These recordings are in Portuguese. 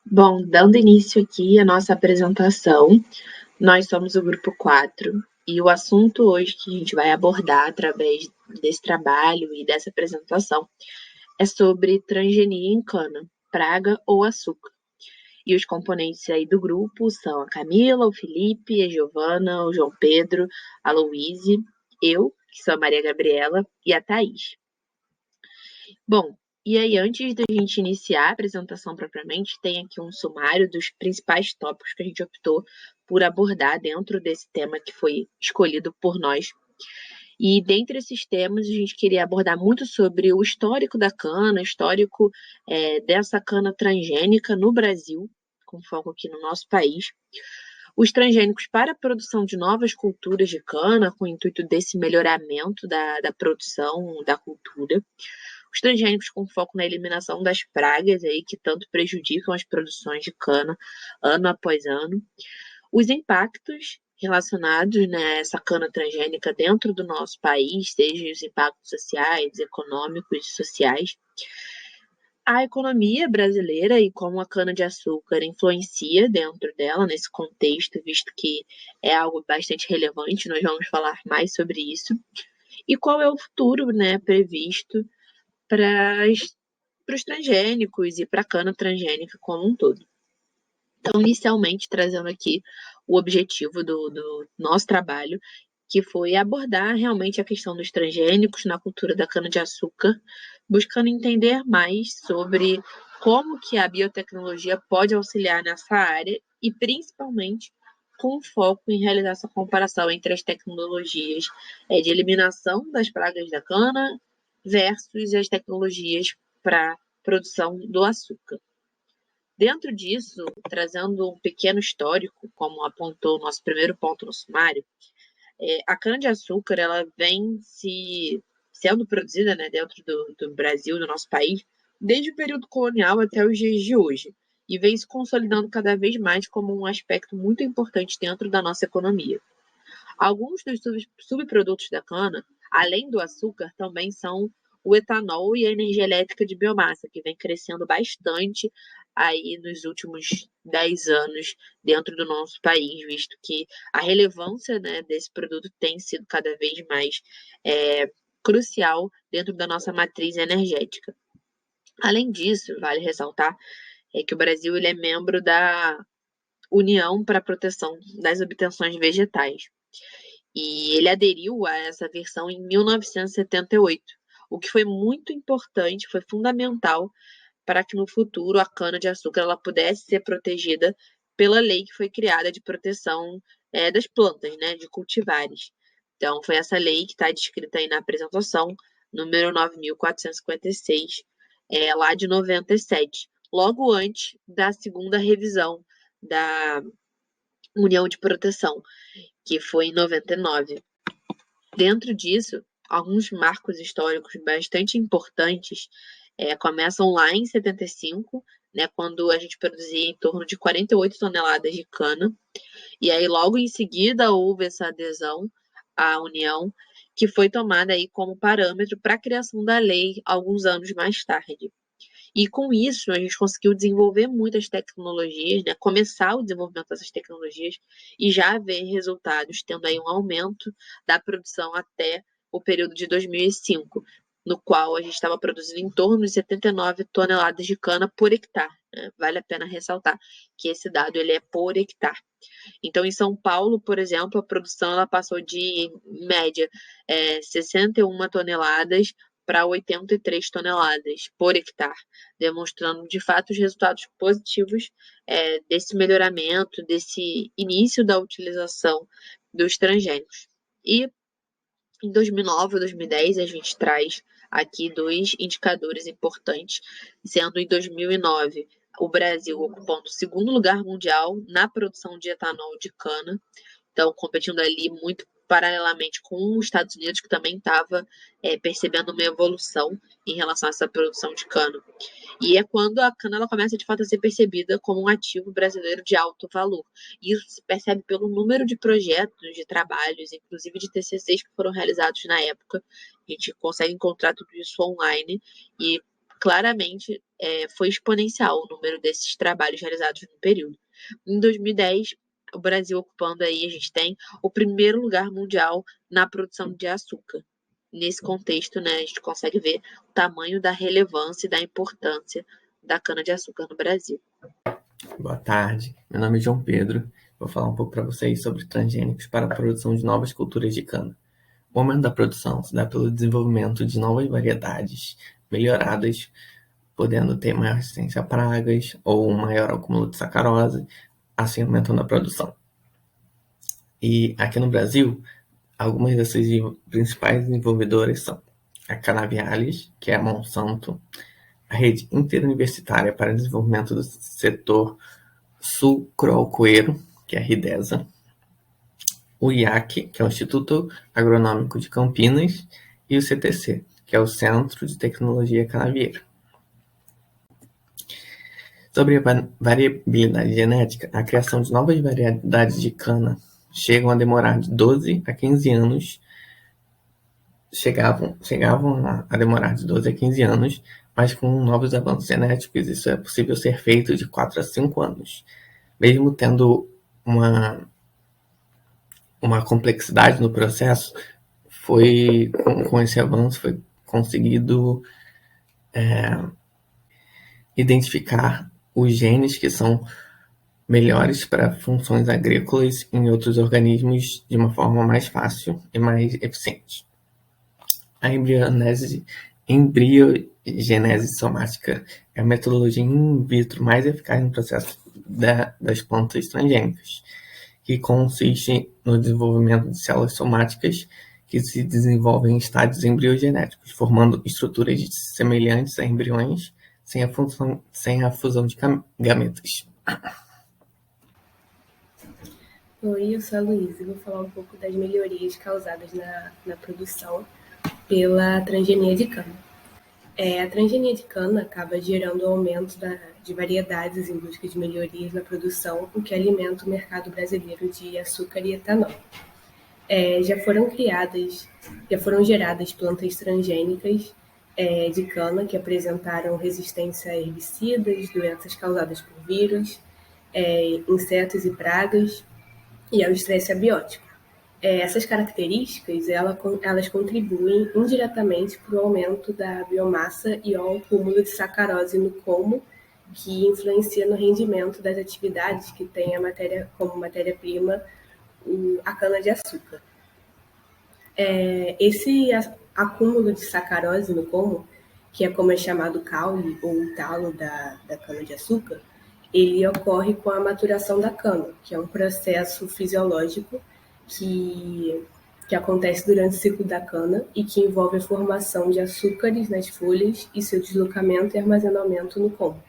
Bom, dando início aqui à nossa apresentação, nós somos o grupo 4 e o assunto hoje que a gente vai abordar através desse trabalho e dessa apresentação é sobre transgenia em cana, praga ou açúcar. E os componentes aí do grupo são a Camila, o Felipe, a Giovana, o João Pedro, a Louise, eu, que sou a Maria Gabriela, e a Thaís. Bom, e aí antes da gente iniciar a apresentação propriamente, tem aqui um sumário dos principais tópicos que a gente optou por abordar dentro desse tema que foi escolhido por nós. E dentre esses temas, a gente queria abordar muito sobre o histórico da cana, histórico dessa cana transgênica no Brasil, com foco aqui no nosso país. Os transgênicos para a produção de novas culturas de cana, com o intuito desse melhoramento da produção da cultura. Os transgênicos com foco na eliminação das pragas aí, que tanto prejudicam as produções de cana ano após ano. Os impactos relacionados, né, a essa cana transgênica dentro do nosso país, seja os impactos sociais, econômicos e sociais. A economia brasileira e como a cana-de-açúcar influencia dentro dela, nesse contexto, visto que é algo bastante relevante, nós vamos falar mais sobre isso. E qual é o futuro, né, previsto para os transgênicos e para a cana transgênica como um todo. Então, inicialmente, trazendo aqui o objetivo do nosso trabalho, que foi abordar realmente a questão dos transgênicos na cultura da cana-de-açúcar, buscando entender mais sobre como que a biotecnologia pode auxiliar nessa área e, principalmente, com foco em realizar essa comparação entre as tecnologias de eliminação das pragas da cana versus as tecnologias para produção do açúcar. Dentro disso, trazendo um pequeno histórico, como apontou o nosso primeiro ponto no sumário, a cana-de-açúcar ela vem sendo produzida, né, dentro do Brasil, do nosso país, desde o período colonial até os dias de hoje, e vem se consolidando cada vez mais como um aspecto muito importante dentro da nossa economia. Alguns dos subprodutos da cana, além do açúcar, também são o etanol e a energia elétrica de biomassa, que vem crescendo bastante aí nos últimos 10 anos dentro do nosso país, visto que a relevância, né, desse produto tem sido cada vez mais crucial dentro da nossa matriz energética. Além disso, vale ressaltar que o Brasil ele é membro da União para a Proteção das Obtenções Vegetais. E ele aderiu a essa versão em 1978, o que foi muito importante, foi fundamental para que no futuro a cana-de-açúcar ela pudesse ser protegida pela lei que foi criada de proteção das plantas, né, de cultivares. Então, foi essa lei que está descrita aí na apresentação, número 9.456, lá de 97, logo antes da segunda revisão da União de Proteção, que foi em 99. Dentro disso, alguns marcos históricos bastante importantes começam lá em 75, né, quando a gente produzia em torno de 48 toneladas de cana, e aí logo em seguida houve essa adesão à União, que foi tomada aí como parâmetro para a criação da lei alguns anos mais tarde. E com isso, a gente conseguiu desenvolver muitas tecnologias, né? Começar o desenvolvimento dessas tecnologias e já ver resultados, tendo aí um aumento da produção até o período de 2005, no qual a gente estava produzindo em torno de 79 toneladas de cana por hectare. Né? Vale a pena ressaltar que esse dado ele é por hectare. Então, em São Paulo, por exemplo, a produção ela passou de, em média, 61 toneladas para 83 toneladas por hectare, demonstrando de fato os resultados positivos desse melhoramento, desse início da utilização dos transgênicos. E em 2009 e 2010 a gente traz aqui dois indicadores importantes, sendo em 2009 o Brasil ocupando o segundo lugar mundial na produção de etanol de cana, então competindo ali muito paralelamente com os Estados Unidos, que também estava percebendo uma evolução em relação a essa produção de cana. E é quando a cana ela começa de fato a ser percebida como um ativo brasileiro de alto valor. E isso se percebe pelo número de projetos, de trabalhos, inclusive de TCCs que foram realizados na época. A gente consegue encontrar tudo isso online e claramente foi exponencial o número desses trabalhos realizados no período. Em 2010, o Brasil ocupando aí, a gente tem o primeiro lugar mundial na produção de açúcar. Nesse contexto, né, a gente consegue ver o tamanho da relevância e da importância da cana-de-açúcar no Brasil. Boa tarde, meu nome é João Pedro. Vou falar um pouco para vocês sobre transgênicos para a produção de novas culturas de cana. O aumento da produção se dá pelo desenvolvimento de novas variedades melhoradas, podendo ter maior resistência a pragas ou um maior acúmulo de sacarose, assim aumentando a produção. E aqui no Brasil, algumas dessas principais desenvolvedoras são a Canaviales, que é a Monsanto, a Rede Interuniversitária para o Desenvolvimento do Setor Sucroalcooeiro, que é a RIDESA, o IAC, que é o Instituto Agronômico de Campinas, e o CTC, que é o Centro de Tecnologia Canavieira. Sobre a variabilidade genética, a criação de novas variedades de cana chegam a demorar de 12 a 15 anos, chegavam a demorar de 12 a 15 anos, mas com novos avanços genéticos isso é possível ser feito de 4 a 5 anos. Mesmo tendo uma complexidade no processo, com esse avanço foi conseguido identificar os genes que são melhores para funções agrícolas em outros organismos de uma forma mais fácil e mais eficiente. A embriogenese somática é a metodologia in vitro mais eficaz no processo das plantas transgênicas, que consiste no desenvolvimento de células somáticas que se desenvolvem em estádios embriogenéticos, formando estruturas semelhantes a embriões sem a fusão de gametas. Oi, eu sou a Luísa e vou falar um pouco das melhorias causadas na produção pela transgenia de cana. A transgenia de cana acaba gerando o aumento de variedades em busca de melhorias na produção, o que alimenta o mercado brasileiro de açúcar e etanol. Já foram geradas plantas transgênicas de cana que apresentaram resistência a herbicidas, doenças causadas por vírus, insetos e pragas e ao estresse abiótico. Essas características elas contribuem indiretamente para o aumento da biomassa e ao acúmulo de sacarose no colmo, que influencia no rendimento das atividades que tem como matéria-prima a cana-de-açúcar. Esse acúmulo de sacarose no colmo, que é como é chamado o caule ou o talo da cana-de-açúcar, ele ocorre com a maturação da cana, que é um processo fisiológico que acontece durante o ciclo da cana e que envolve a formação de açúcares nas folhas e seu deslocamento e armazenamento no colmo.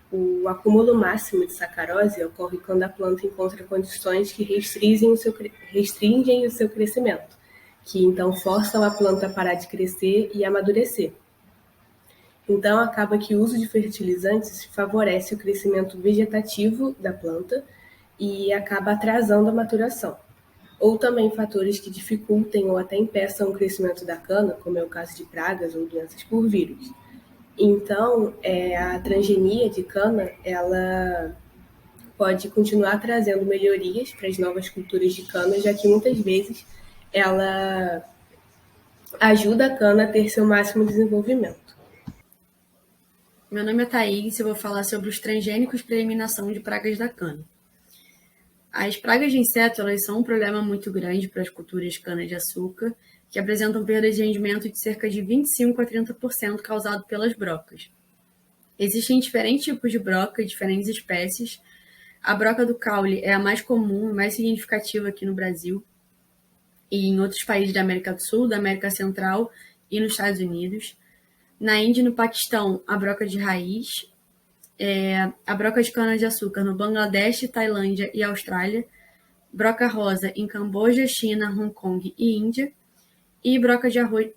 O acúmulo máximo de sacarose ocorre quando a planta encontra condições que restringem o seu crescimento, que então forçam a planta a parar de crescer e amadurecer. Então, acaba que o uso de fertilizantes favorece o crescimento vegetativo da planta e acaba atrasando a maturação. Ou também fatores que dificultem ou até impeçam o crescimento da cana, como é o caso de pragas ou doenças por vírus. Então, a transgenia de cana, ela pode continuar trazendo melhorias para as novas culturas de cana, já que muitas vezes ela ajuda a cana a ter seu máximo desenvolvimento. Meu nome é Thaís e eu vou falar sobre os transgênicos para eliminação de pragas da cana. As pragas de inseto elas são um problema muito grande para as culturas de cana-de-açúcar, que apresentam perdas de rendimento de cerca de 25% a 30% causado pelas brocas. Existem diferentes tipos de broca, diferentes espécies. A broca do caule é a mais comum e mais significativa aqui no Brasil e em outros países da América do Sul, da América Central e nos Estados Unidos. Na Índia e no Paquistão, a broca de raiz, a broca de cana-de-açúcar no Bangladesh, Tailândia e Austrália, broca rosa em Camboja, China, Hong Kong e Índia, e broca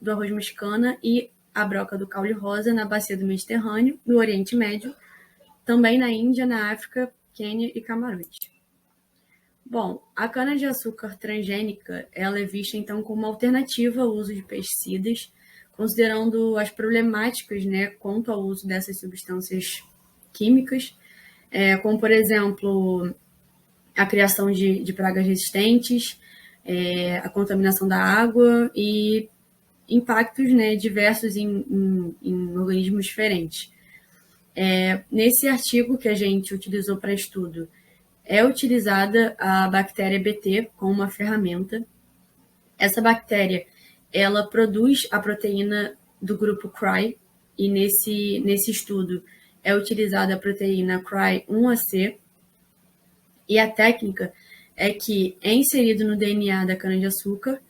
do arroz mexicana e a broca do caule rosa na bacia do Mediterrâneo, no Oriente Médio, também na Índia, na África, Quênia e Camarões. Bom, a cana-de-açúcar transgênica ela é vista então como uma alternativa ao uso de pesticidas, considerando as problemáticas, né, quanto ao uso dessas substâncias químicas, como, por exemplo, a criação de pragas resistentes, a contaminação da água e impactos, né, diversos em organismos diferentes. Nesse artigo que a gente utilizou para estudo, é utilizada a bactéria Bt como uma ferramenta. Essa bactéria, ela produz a proteína do grupo Cry, e nesse estudo é utilizada a proteína Cry1AC, e a técnica é que é inserido no DNA da cana-de-açúcar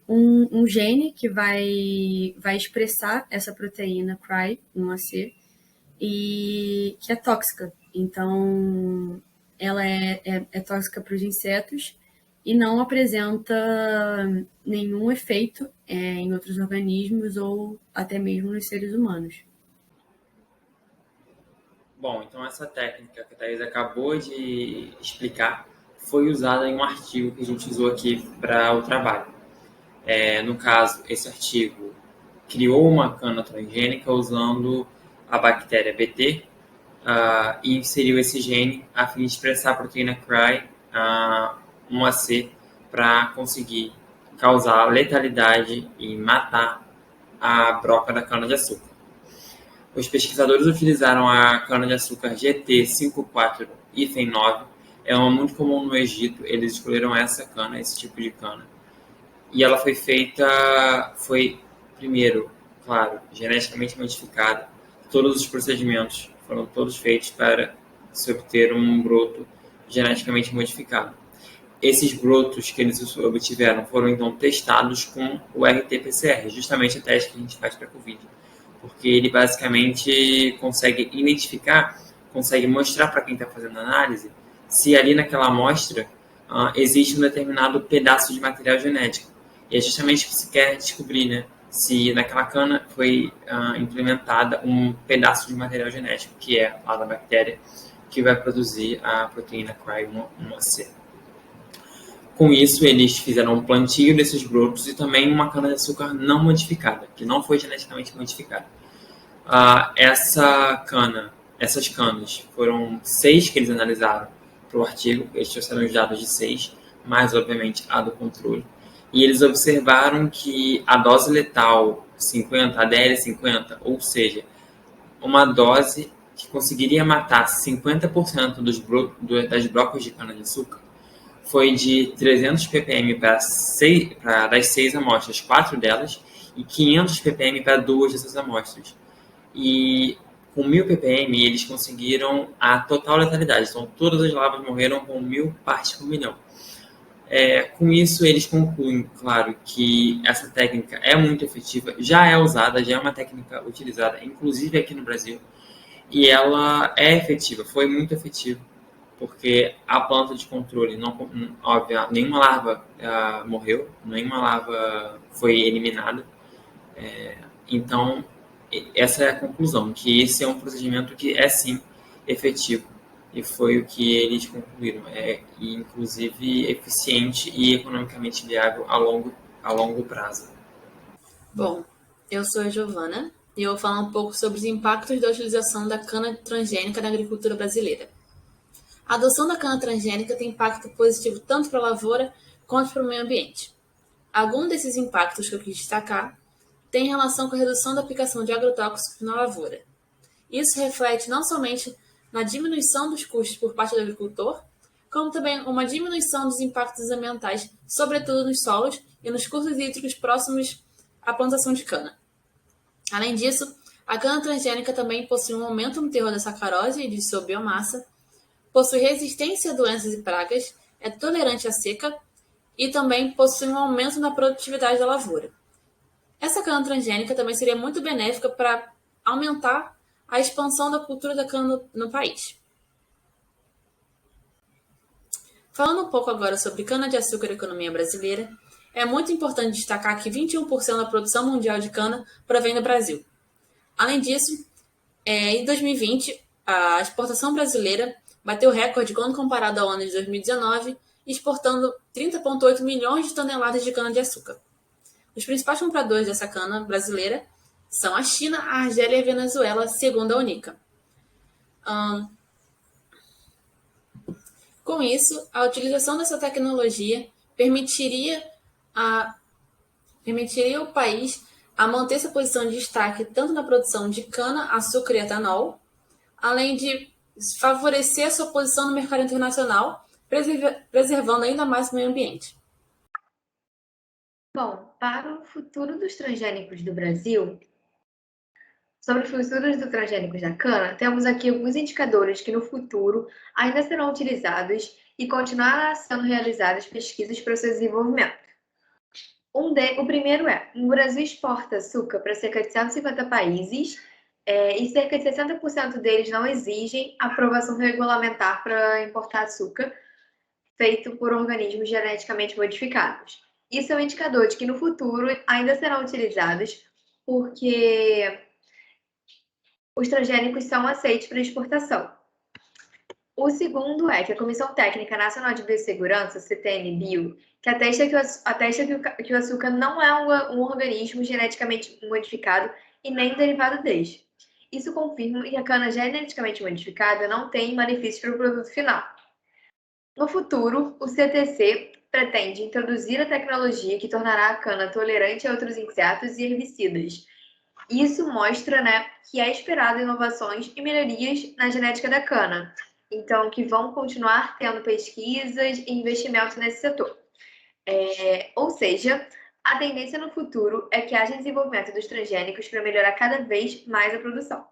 um gene que vai expressar essa proteína Cry1AC e que é tóxica. Então, ela é tóxica para os insetos e não apresenta nenhum efeito em outros organismos ou até mesmo nos seres humanos. Bom, então essa técnica que a Thais acabou de explicar foi usada em um artigo que a gente usou aqui para o trabalho. No caso, esse artigo criou uma cana transgênica usando a bactéria Bt e inseriu esse gene a fim de expressar a proteína Cry1AC para conseguir causar letalidade e matar a broca da cana-de-açúcar. Os pesquisadores utilizaram a cana-de-açúcar GT54-9, é uma muito comum no Egito, eles escolheram essa cana, esse tipo de cana. E ela foi primeiro, claro, geneticamente modificada. Todos os procedimentos foram todos feitos para se obter um broto geneticamente modificado. Esses brotos que eles obtiveram foram então testados com o RT-PCR, justamente a teste que a gente faz para a Covid. Porque ele basicamente consegue identificar, consegue mostrar para quem está fazendo a análise se ali naquela amostra existe um determinado pedaço de material genético. E é justamente o que se quer descobrir, né? Se naquela cana foi implementada um pedaço de material genético, que é a da bactéria, que vai produzir a proteína Cry1AC. Com isso, eles fizeram um plantio desses brotos e também uma cana-de-açúcar não modificada, que não foi geneticamente modificada. Essas canas, foram 6 que eles analisaram para o artigo, eles trouxeram os dados de 6, mais, obviamente, a do controle. E eles observaram que a dose letal 50, a DL50, ou seja, uma dose que conseguiria matar 50% das brocas de cana-de-açúcar, foi de 300 ppm para das 6 amostras, 4 delas, e 500 ppm para 2 dessas amostras. E com 1000 ppm eles conseguiram a total letalidade, então todas as larvas morreram com 1000 partes por milhão. Com isso eles concluem, claro, que essa técnica é muito efetiva, já é usada, já é uma técnica utilizada, inclusive aqui no Brasil, e ela é efetiva, foi muito efetiva, porque a planta de controle, óbvio, nenhuma larva morreu, nenhuma larva foi eliminada. Então, essa é a conclusão, que esse é um procedimento que é sim efetivo. E foi o que eles concluíram. Inclusive, eficiente e economicamente viável a longo prazo. Bom, eu sou a Giovana e eu vou falar um pouco sobre os impactos da utilização da cana transgênica na agricultura brasileira. A adoção da cana transgênica tem impacto positivo tanto para a lavoura quanto para o meio ambiente. Alguns desses impactos que eu quis destacar têm relação com a redução da aplicação de agrotóxicos na lavoura. Isso reflete não somente na diminuição dos custos por parte do agricultor, como também uma diminuição dos impactos ambientais, sobretudo nos solos e nos cursos hídricos próximos à plantação de cana. Além disso, a cana transgênica também possui um aumento no teor da sacarose e de sua biomassa, possui resistência a doenças e pragas, é tolerante à seca e também possui um aumento na produtividade da lavoura. Essa cana transgênica também seria muito benéfica para aumentar a expansão da cultura da cana no país. Falando um pouco agora sobre cana-de-açúcar e economia brasileira, é muito importante destacar que 21% da produção mundial de cana provém do Brasil. Além disso, em 2020, a exportação brasileira bateu recorde quando comparado ao ano de 2019, exportando 30,8 milhões de toneladas de cana-de-açúcar. Os principais compradores dessa cana brasileira são a China, a Argélia e a Venezuela, segundo a UNICA. Com isso, a utilização dessa tecnologia permitiria ao país a manter essa posição de destaque tanto na produção de cana, açúcar e etanol, além de favorecer a sua posição no mercado internacional, preservando ainda mais o meio ambiente. Bom, para o futuro dos transgênicos do Brasil, sobre os futuros dos transgênicos da cana, temos aqui alguns indicadores que no futuro ainda serão utilizados e continuarão sendo realizadas pesquisas para o seu desenvolvimento. O primeiro o Brasil exporta açúcar para cerca de 150 países e cerca de 60% deles não exigem aprovação regulamentar para importar açúcar feito por organismos geneticamente modificados. Isso é um indicador de que no futuro ainda serão utilizados porque os transgênicos são aceitos para exportação. O segundo é que a Comissão Técnica Nacional de Biossegurança, CTN-Bio, que atesta que o açúcar não é um organismo geneticamente modificado e nem derivado deste. Isso confirma que a cana geneticamente modificada não tem malefícios para o produto final. No futuro, o CTC pretende introduzir a tecnologia que tornará a cana tolerante a outros insetos e herbicidas. Isso mostra, que é esperado inovações e melhorias na genética da cana, então que vão continuar tendo pesquisas e investimentos nesse setor. Ou seja, a tendência no futuro é que haja desenvolvimento dos transgênicos para melhorar cada vez mais a produção.